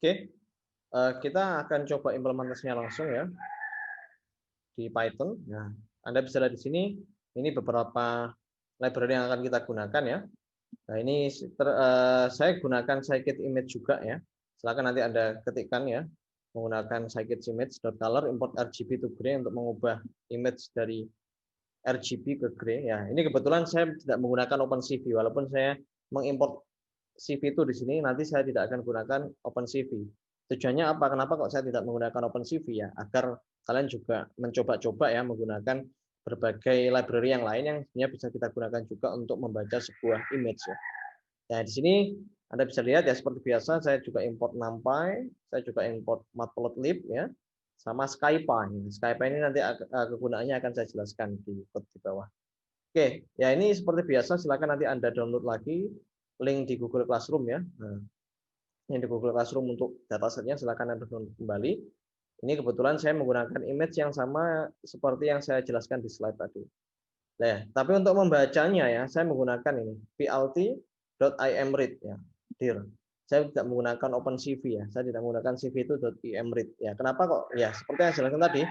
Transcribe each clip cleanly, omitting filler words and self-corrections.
Oke, kita akan coba implementasinya langsung ya di Python. Nah, Anda bisa lihat di sini, ini beberapa library yang akan kita gunakan ya. Nah, ini saya gunakan scikit-image juga ya. Silakan nanti Anda ketikkan ya, menggunakan scikit-image.color import RGB to gray untuk mengubah image dari RGB ke gray ya. Ini kebetulan saya tidak menggunakan OpenCV, walaupun saya mengimport CV itu di sini, nanti saya tidak akan gunakan OpenCV. Tujuannya apa? Kenapa kok saya tidak menggunakan OpenCV ya? Agar kalian juga mencoba-coba ya menggunakan berbagai library yang lain yang sebenarnya bisa kita gunakan juga untuk membaca sebuah image ya. Nah, di sini Anda bisa lihat ya seperti biasa saya juga import NumPy, saya juga import Matplotlib ya, sama SciPy. SciPy ini nanti kegunaannya akan saya jelaskan di code di bawah. Oke, ya ini seperti biasa silakan nanti Anda download lagi link di Google Classroom ya. Nah, ini di Google Classroom untuk datasetnya silakan Anda download kembali. Ini kebetulan saya menggunakan image yang sama seperti yang saya jelaskan di slide tadi. Nah, tapi untuk membacanya ya, saya menggunakan ini plt.imread ya, dir. Saya tidak menggunakan OpenCV ya, saya tidak menggunakan CV itu .imread ya. Kenapa kok? Ya, seperti yang saya jelaskan tadi,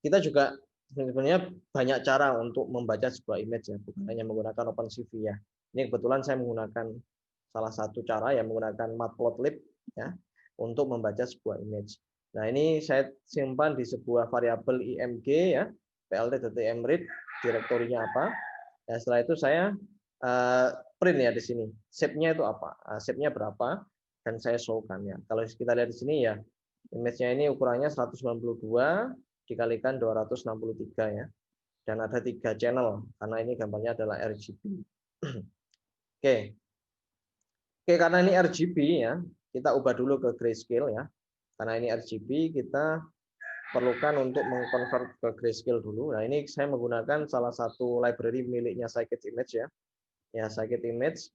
kita juga sebenarnya banyak cara untuk membaca sebuah image ya, bukan hanya menggunakan OpenCV ya. Ini kebetulan saya menggunakan salah satu cara ya, menggunakan Matplotlib ya untuk membaca sebuah image. Nah, ini saya simpan di sebuah variabel img ya, plt.imread, direktorinya apa. Ya, setelah itu saya print ya di sini. Shape-nya itu apa? Shape-nya berapa? Dan saya show-kan ya. Kalau kita lihat di sini ya, image-nya ini ukurannya 192 dikalikan 263 ya. Dan ada 3 channel karena ini gambarnya adalah RGB. Oke. Oke, karena ini RGB ya, kita ubah dulu ke grayscale ya. Karena ini RGB, kita perlukan untuk mengkonvert ke grayscale dulu. Nah, ini saya menggunakan salah satu library miliknya scikit-image ya. Ya, scikit-image.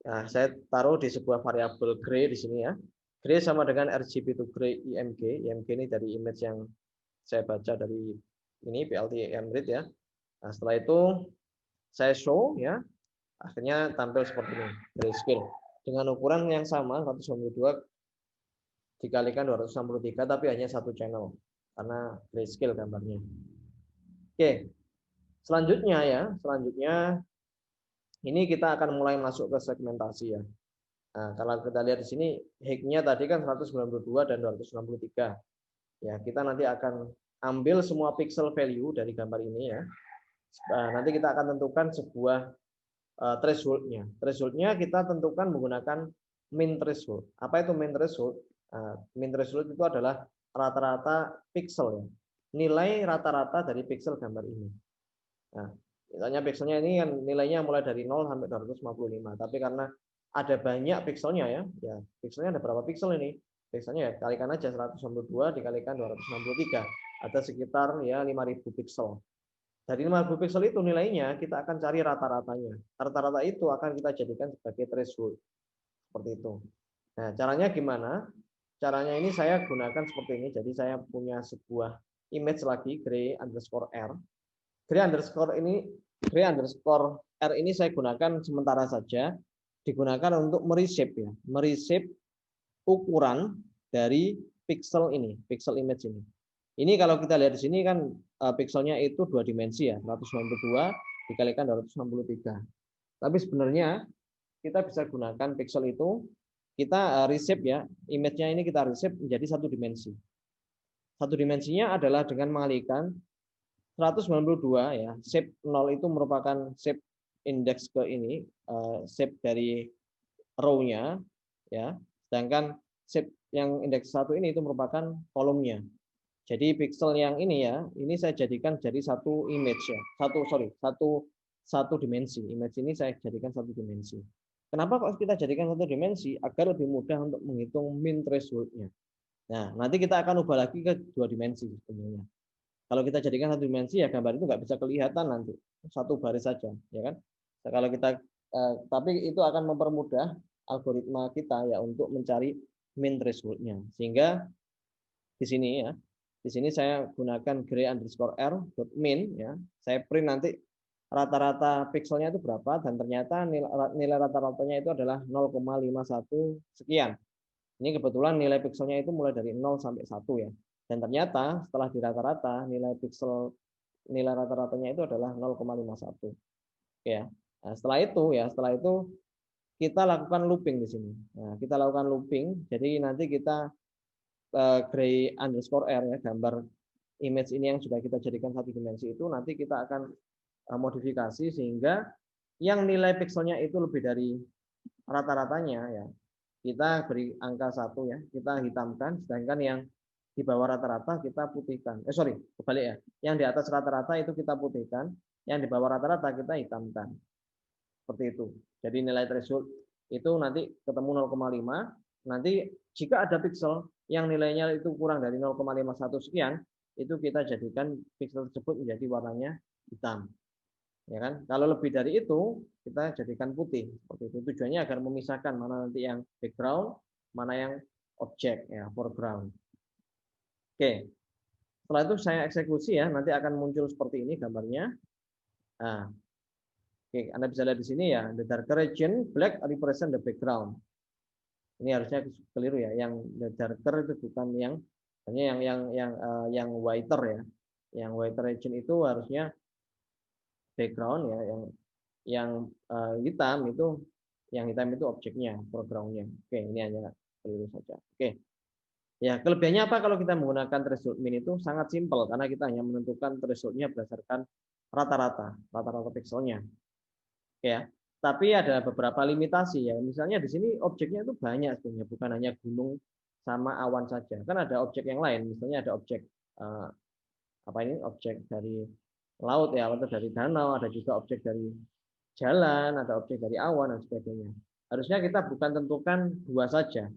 Nah, saya taruh di sebuah variabel gray di sini ya. Gray sama dengan RGB to gray img. IMG ini dari image yang saya baca dari ini PLT imread ya. Nah, setelah itu saya show ya. Akhirnya tampil seperti ini, grayscale. Dengan ukuran yang sama 192 dikalikan 263 tapi hanya satu channel karena grayscale gambarnya. Oke. Selanjutnya ya, selanjutnya ini kita akan mulai masuk ke segmentasi ya. Nah, kalau kita lihat di sini height-nya tadi kan 192 dan 263. Ya, kita nanti akan ambil semua pixel value dari gambar ini ya. Nanti kita akan tentukan sebuah threshold-nya. Threshold-nya kita tentukan menggunakan min threshold. Apa itu min threshold? Min threshold itu adalah rata-rata pixel ya. Nilai rata-rata dari pixel gambar ini. Nah, misalnya pixelnya ini kan nilainya mulai dari 0 sampai 255. Tapi karena ada banyak pixelnya ya, pixelnya ada berapa pixel ini? Pixelnya ya kalikan aja 192 dikalikan 263. Ada sekitar ya 5.000 pixel. Dari 5.000 pixel itu nilainya kita akan cari rata-ratanya. Rata-rata itu akan kita jadikan sebagai threshold. Seperti itu. Nah, caranya gimana? Caranya ini saya gunakan seperti ini. Jadi saya punya sebuah image lagi, gray underscore R. Gray underscore R ini saya gunakan sementara saja. Digunakan untuk mereshape ya. Mereshape ukuran dari pixel ini, pixel image ini. Ini kalau kita lihat di sini kan pixelnya itu 2 dimensi ya, 192 dikalikan 263. Tapi sebenarnya kita bisa gunakan pixel itu, kita reshape ya, image-nya ini kita reshape menjadi 1 dimensi. 1 dimensinya adalah dengan mengalihkan 192 ya, shape 0 itu merupakan shape indeks ke ini, shape dari row-nya ya. Sedangkan shape yang indeks 1 ini itu merupakan kolomnya. Jadi pixel yang ini ya, ini saya jadikan jadi satu image ya, satu dimensi. Image ini saya jadikan satu dimensi. Kenapa kok kita jadikan satu dimensi? Agar lebih mudah untuk menghitung min threshold-nya. Nah, nanti kita akan ubah lagi ke 2 dimensi sebenarnya. Kalau kita jadikan satu dimensi ya gambar itu nggak bisa kelihatan nanti, satu baris saja, ya kan? Nah, kalau kita tapi itu akan mempermudah algoritma kita ya untuk mencari min threshold-nya. Sehingga di sini ya, di sini saya gunakan gray underscore r min ya. Saya print nanti rata-rata pixelnya itu berapa dan ternyata nilai rata-ratanya itu adalah 0,51 sekian. Ini kebetulan nilai pikselnya itu mulai dari 0 sampai 1 ya. Dan ternyata setelah di rata-rata nilai rata-ratanya itu adalah 0,51. Ya. Nah, setelah itu kita lakukan looping di sini. Nah, kita lakukan looping, jadi nanti kita gray underscore r ya, gambar image ini yang sudah kita jadikan satu dimensi itu nanti kita akan modifikasi sehingga yang nilai pikselnya itu lebih dari rata-ratanya ya. Kita beri angka 1 ya, kita hitamkan, sedangkan yang di bawah rata-rata kita putihkan. Kebalik ya. Yang di atas rata-rata itu kita putihkan, yang di bawah rata-rata kita hitamkan. Seperti itu. Jadi nilai threshold itu nanti ketemu 0,5. Nanti jika ada piksel yang nilainya itu kurang dari 0,51 sekian, itu kita jadikan piksel tersebut menjadi warnanya hitam. Ya kan? Kalau lebih dari itu, kita jadikan putih. Seperti itu. Tujuannya agar memisahkan mana nanti yang background, mana yang objek ya, foreground. Oke. Setelah itu saya eksekusi ya, nanti akan muncul seperti ini gambarnya. Nah, oke, Anda bisa lihat di sini ya, the darker region black represent the background. Ini harusnya keliru ya, yang the darker itu bukan hanya yang whiter ya. Yang whiter region itu harusnya background ya, yang hitam itu objeknya, foregroundnya. Oke, ini hanya keliru saja. Oke. Ya, kelebihannya apa kalau kita menggunakan threshold min itu sangat simpel karena kita hanya menentukan thresholdnya berdasarkan rata-rata pikselnya. Ya, tapi ada beberapa limitasi ya. Misalnya di sini objeknya itu banyak sebenarnya, bukan hanya gunung sama awan saja. Kan ada objek yang lain, misalnya ada objek objek dari laut ya, atau dari danau, ada juga objek dari jalan, ada objek dari awan dan sebagainya. Harusnya kita bukan tentukan dua saja.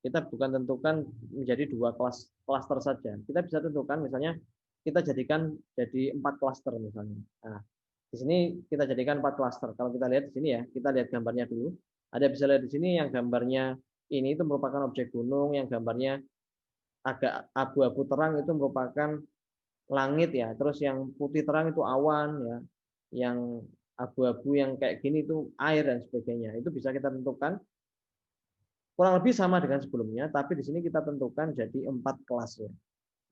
Kita bukan tentukan menjadi dua klaster saja. Kita bisa tentukan misalnya kita jadikan jadi 4 klaster misalnya. Nah, di sini kita jadikan 4 klaster. Kalau kita lihat di sini ya, kita lihat gambarnya dulu. Ada bisa lihat di sini yang gambarnya ini itu merupakan objek gunung, yang gambarnya agak abu-abu terang itu merupakan langit ya. Terus yang putih terang itu awan ya. Yang abu-abu yang kayak gini itu air dan sebagainya. Itu bisa kita tentukan kurang lebih sama dengan sebelumnya, tapi di sini kita tentukan jadi 4 kelas ya.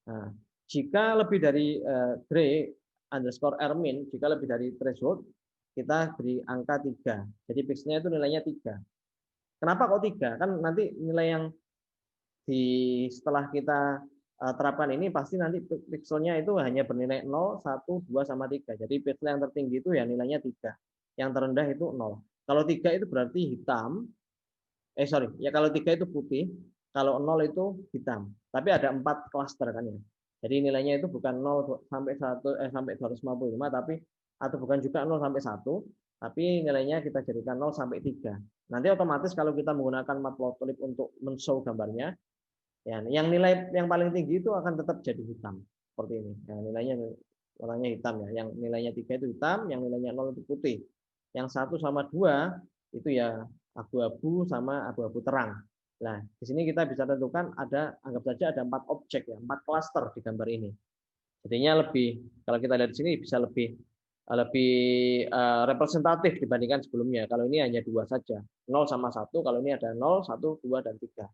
Nah, jika lebih dari gray underscore r min, jika lebih dari threshold, kita beri angka 3. Jadi pixelnya itu nilainya 3. Kenapa kok 3? Kan nanti nilai yang setelah kita terapkan ini pasti nanti pixelnya itu hanya bernilai 0, 1, 2, sama 3. Jadi pixel yang tertinggi itu ya nilainya 3. Yang terendah itu 0. Kalau 3 itu berarti hitam. Ya kalau 3 itu putih, kalau 0 itu hitam. Tapi ada 4 klaster kan ya. Jadi nilainya itu bukan 0 sampai 255, tapi atau bukan juga 0 sampai 1, tapi nilainya kita jadikan 0 sampai 3. Nanti otomatis kalau kita menggunakan matplotlib untuk men-show gambarnya, ya, yang nilai yang paling tinggi itu akan tetap jadi hitam. Seperti ini. Ya, nilainya warnanya hitam ya. Yang nilainya 3 itu hitam, yang nilainya 0 itu putih. Yang 1 sama 2 itu ya abu-abu sama abu-abu terang. Nah, di sini kita bisa tentukan anggap saja ada 4 objek ya, 4 klaster di gambar ini. Jadinya kalau kita lihat di sini bisa lebih representatif dibandingkan sebelumnya. Kalau ini hanya 2 saja, 0 sama 1. Kalau ini ada 0, 1, 2, dan 3.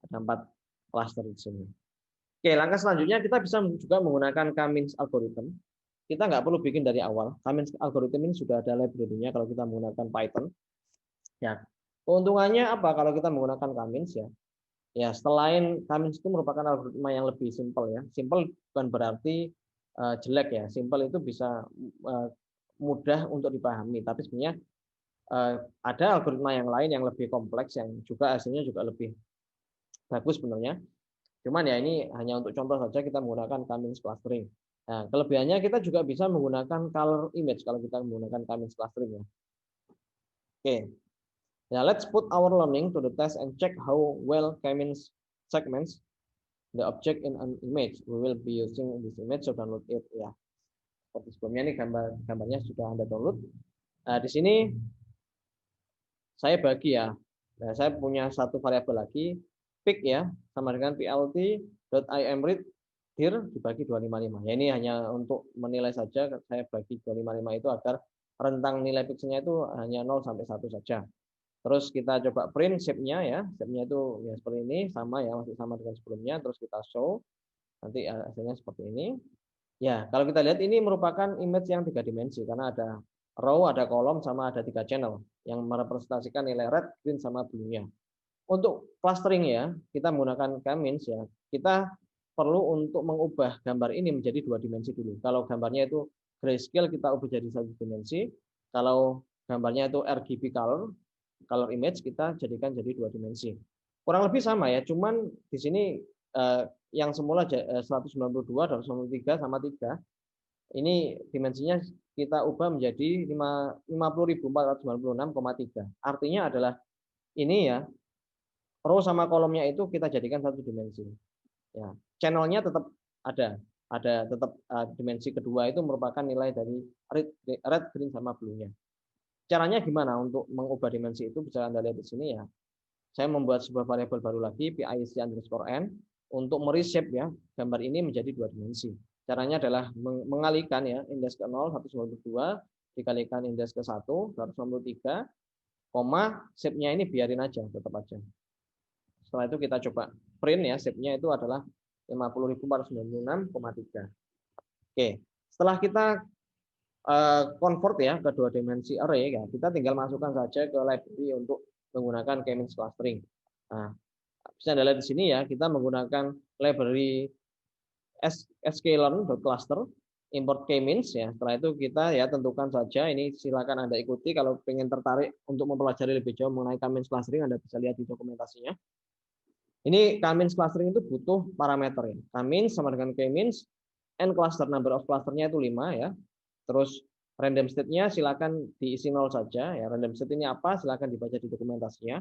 Ada 4 klaster di sini. Oke, langkah selanjutnya kita bisa juga menggunakan Cummins algorithm. Kita nggak perlu bikin dari awal. Cummins algorithm ini sudah ada library-nya kalau kita menggunakan Python. Ya, keuntungannya apa kalau kita menggunakan Cummins ya? Ya, selain Cummins itu merupakan algoritma yang lebih simpel ya. Simpel bukan berarti jelek ya. Simpel itu bisa mudah untuk dipahami. Tapi sebenarnya ada algoritma yang lain yang lebih kompleks yang juga hasilnya juga lebih bagus sebenarnya. Cuman ya ini hanya untuk contoh saja kita menggunakan Cummins clustering. Nah, kelebihannya kita juga bisa menggunakan color image kalau kita menggunakan Cummins clustering ya. Oke. Now let's put our learning to the test and check how well Cummins segments the object in an image. We will be using this image, so download it ya. Seperti sebelumnya ini gambarnya sudah Anda download. Nah, di sini saya bagi ya. Nah, saya punya satu variabel lagi, pic ya, sama dengan plt.imread dir dibagi 255. Ya, ini hanya untuk menilai saja, saya bagi 255 itu agar rentang nilai pixelnya itu hanya 0 sampai 1 saja. Terus kita coba print shape-nya ya. Shape-nya itu ya seperti ini, sama ya, masih sama dengan sebelumnya. Terus kita show, nanti hasilnya seperti ini. Ya, kalau kita lihat ini merupakan image yang 3 dimensi karena ada row, ada kolom, sama ada 3 channel yang merepresentasikan nilai red, green, sama blue-nya. Untuk clustering ya, kita menggunakan K-means ya. Kita perlu untuk mengubah gambar ini menjadi 2 dimensi dulu. Kalau gambarnya itu grayscale, kita ubah jadi 1 dimensi. Kalau gambarnya itu RGB color image, kita jadikan jadi 2 dimensi. Kurang lebih sama ya, cuman di sini yang semula 192, 293 sama 3, ini dimensinya kita ubah menjadi 50.496,3. Artinya adalah ini ya, row sama kolomnya itu kita jadikan 1 dimensi. Ya, channelnya tetap ada tetap dimensi kedua itu merupakan nilai dari red, green, sama blue-nya. Caranya gimana untuk mengubah dimensi itu? Bisa Anda lihat di sini ya. Saya membuat sebuah variabel baru lagi, PIC_n, untuk mereshape ya gambar ini menjadi 2 dimensi. Caranya adalah mengalihkan ya indeks ke 0, 192, dikalikan indeks ke 1, 293, koma, shape-nya ini biarin aja, tetap aja. Setelah itu kita coba print ya, shape-nya itu adalah 50.496,3. Oke, setelah kita convert ya ke 2 dimensi array ya, kita tinggal masukkan saja ke library untuk menggunakan K-means clustering. Nah, bisa Anda lihat di sini ya, kita menggunakan library sklearn.cluster, import K-means ya. Setelah itu kita ya tentukan saja, ini silakan Anda ikuti kalau ingin tertarik untuk mempelajari lebih jauh mengenai K-means clustering, Anda bisa lihat di dokumentasinya. Ini K-means clustering itu butuh parameter ya. K-means sama dengan K-means, n cluster, number of clusternya itu 5 ya. Terus random state-nya silakan diisi 0 saja ya. Random state ini apa? Silakan dibaca di dokumentasinya.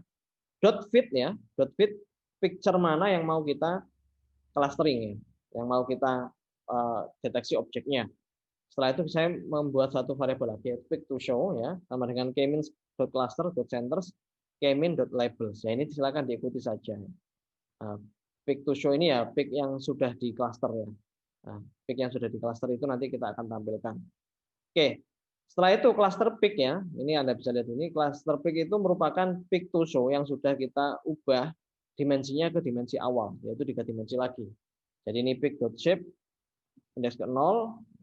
Dot fit ya. Dot fit picture mana yang mau kita clustering ya. Yang mau kita deteksi objeknya. Setelah itu saya membuat satu variabel lagi, pick to show ya, sama dengan kmeans.cluster.centers, kmean.labels. Ya, ini silakan diikuti saja. Pick to show ini ya pick yang sudah di cluster ya. Nah, pick yang sudah di cluster itu nanti kita akan tampilkan. Oke, setelah itu cluster pick ya, ini Anda bisa lihat ini cluster pick itu merupakan pick to show yang sudah kita ubah dimensinya ke dimensi awal, yaitu 3 dimensi lagi. Jadi ini pick.shape indeks ke 0,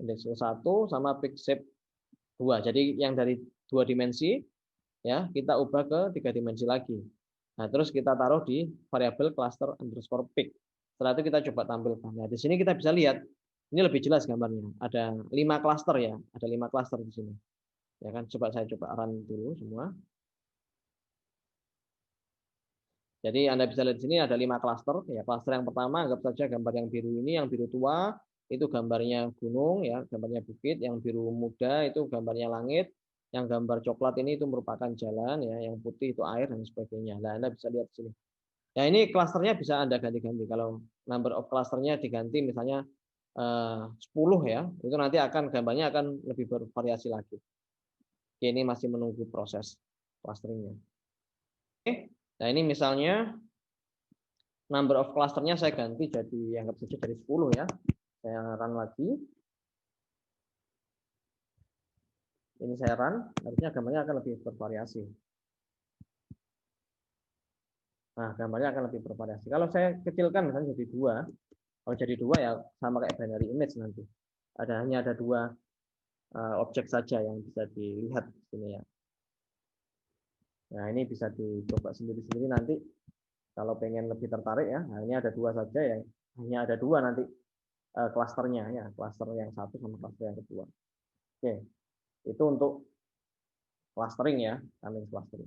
indeks ke 1, sama pick shape 2. Jadi yang dari 2 dimensi ya kita ubah ke 3 dimensi lagi. Nah, terus kita taruh di variabel cluster underscore pick. Setelah itu kita coba tampilkan. Nah, di sini kita bisa lihat ini lebih jelas gambarnya. Ada 5 cluster ya, ada 5 cluster di sini. Ya kan, saya coba run dulu semua. Jadi Anda bisa lihat di sini ada 5 cluster. Ya, cluster yang pertama anggap saja gambar yang biru ini, yang biru tua itu gambarnya gunung ya, gambarnya bukit. Yang biru muda itu gambarnya langit. Yang gambar coklat ini itu merupakan jalan ya, yang putih itu air dan sebagainya. Nah, Anda bisa lihat di sini. Ya, ini klasternya bisa Anda ganti-ganti. Kalau number of clusternya diganti misalnya 10 ya, itu nanti akan gambarnya akan lebih bervariasi lagi. Oke, ini masih menunggu proses clusteringnya. Oke, nah ini misalnya number of clusternya saya ganti jadi anggap saja dari 10 ya. Saya run lagi. Ini saya run, harusnya gambarnya akan lebih bervariasi. Nah, gambarnya akan lebih bervariasi. Kalau saya kecilkan misalnya jadi 2, kalau jadi 2 ya sama kayak binary image nanti. Hanya ada 2 objek saja yang bisa dilihat di sini ya. Nah, ini bisa dicoba sendiri-sendiri nanti kalau pengen lebih tertarik ya. Nah, ini ada 2 saja ya. Hanya ada 2 nanti klasternya ya, klaster yang 1 sama klaster yang kedua. Oke. Itu untuk clustering ya, K-means clustering.